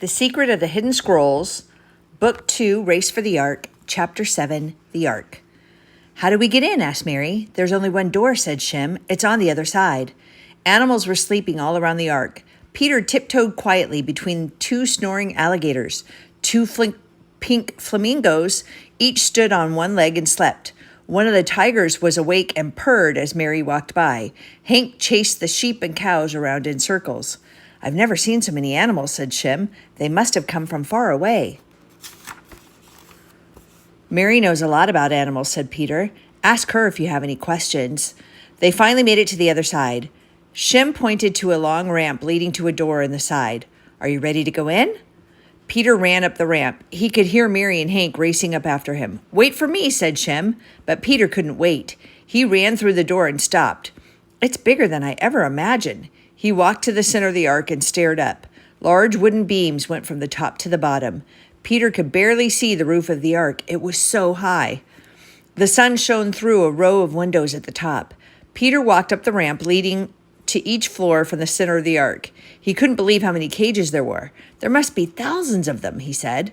The Secret of the Hidden Scrolls, Book 2, Race for the Ark, Chapter 7, The Ark. "How do we get in?" asked Mary. "There's only one door," said Shem. "It's on the other side." Animals were sleeping all around the ark. Peter tiptoed quietly between two snoring alligators. Two pink flamingos each stood on one leg and slept. One of the tigers was awake and purred as Mary walked by. Hank chased the sheep and cows around in circles. "I've never seen so many animals," said Shem. "They must have come from far away." "Mary knows a lot about animals," said Peter. "Ask her if you have any questions." They finally made it to the other side. Shem pointed to a long ramp leading to a door in the side. "Are you ready to go in?" Peter ran up the ramp. He could hear Mary and Hank racing up after him. "Wait for me," said Shem, but Peter couldn't wait. He ran through the door and stopped. "It's bigger than I ever imagined." He walked to the center of the ark and stared up. Large wooden beams went from the top to the bottom. Peter could barely see the roof of the ark. It was so high. The sun shone through a row of windows at the top. Peter walked up the ramp leading to each floor from the center of the ark. He couldn't believe how many cages there were. "There must be thousands of them," he said.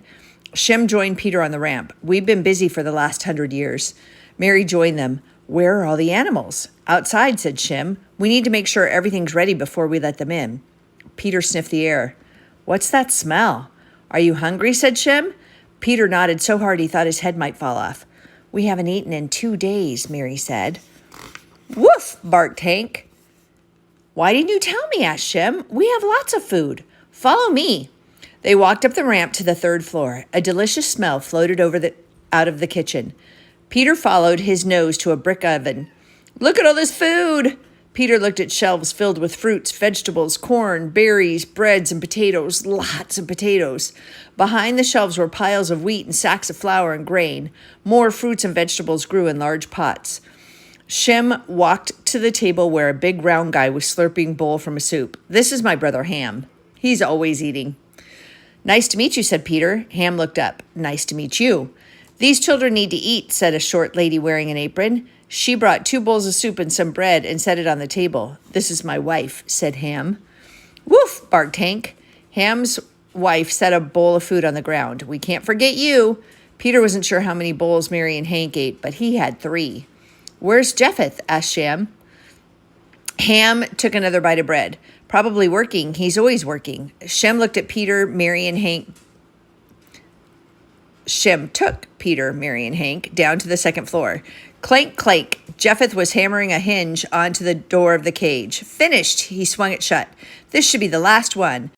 Shem joined Peter on the ramp. "We've been busy for the last 100 years. Mary joined them. "Where are all the animals?" "Outside," said Shem. "We need to make sure everything's ready before we let them in." Peter sniffed the air. "What's that smell?" "Are you hungry?" said Shem. Peter nodded so hard he thought his head might fall off. "We haven't eaten in 2 days," Mary said. "Woof!" barked Hank. "Why didn't you tell me?" asked Shem. "We have lots of food. Follow me." They walked up the ramp to the 3rd floor. A delicious smell floated out of the kitchen. Peter followed his nose to a brick oven. "Look at all this food!" Peter looked at shelves filled with fruits, vegetables, corn, berries, breads, and potatoes. Lots of potatoes. Behind the shelves were piles of wheat and sacks of flour and grain. More fruits and vegetables grew in large pots. Shem walked to the table where a big round guy was slurping bowl from a soup. "This is my brother Ham. He's always eating." "Nice to meet you," said Peter. Ham looked up. "Nice to meet you." "These children need to eat," said a short lady wearing an apron. She brought 2 bowls of soup and some bread and set it on the table. "This is my wife," said Ham. "Woof!" barked Hank. Ham's wife set a bowl of food on the ground. "We can't forget you." Peter wasn't sure how many bowls Mary and Hank ate, but he had 3. "Where's Japheth?" asked Shem. Ham took another bite of bread. "Probably working. He's always working." Shem looked at Peter, Mary, and Hank. Shem took Peter, Mary, and Hank down to the 2nd floor. Clank, clank. Japheth was hammering a hinge onto the door of the cage. "Finished." He swung it shut. "This should be the last one."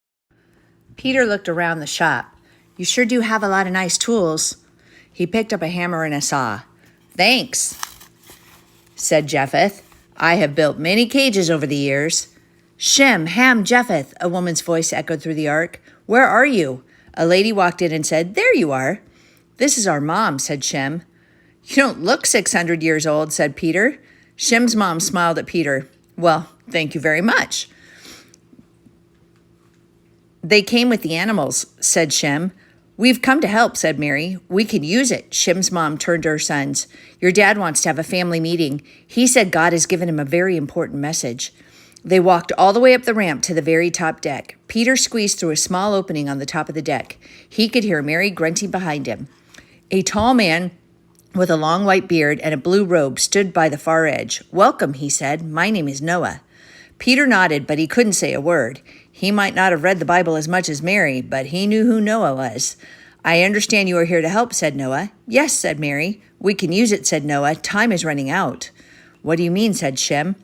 Peter looked around the shop. "You sure do have a lot of nice tools." He picked up a hammer and a saw. "Thanks," said Japheth. "I have built many cages over the years." "Shem, Ham, Japheth," a woman's voice echoed through the ark. "Where are you?" A lady walked in and said, "There you are." "This is our mom," said Shem. "You don't look 600 years old," said Peter. Shem's mom smiled at Peter. "Well, thank you very much." "They came with the animals," said Shem. "We've come to help," said Mary. "We can use it." Shem's mom turned to her sons. "Your dad wants to have a family meeting. He said God has given him a very important message." They walked all the way up the ramp to the very top deck. Peter squeezed through a small opening on the top of the deck. He could hear Mary grunting behind him. A tall man with a long white beard and a blue robe stood by the far edge. "Welcome," he said. "My name is Noah." Peter nodded, but he couldn't say a word. He might not have read the Bible as much as Mary, but he knew who Noah was. "I understand you are here to help," said Noah. "Yes," said Mary. "We can use it," said Noah. "Time is running out." "What do you mean?" said Shem.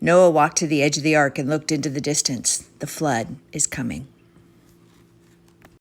Noah walked to the edge of the ark and looked into the distance. "The flood is coming."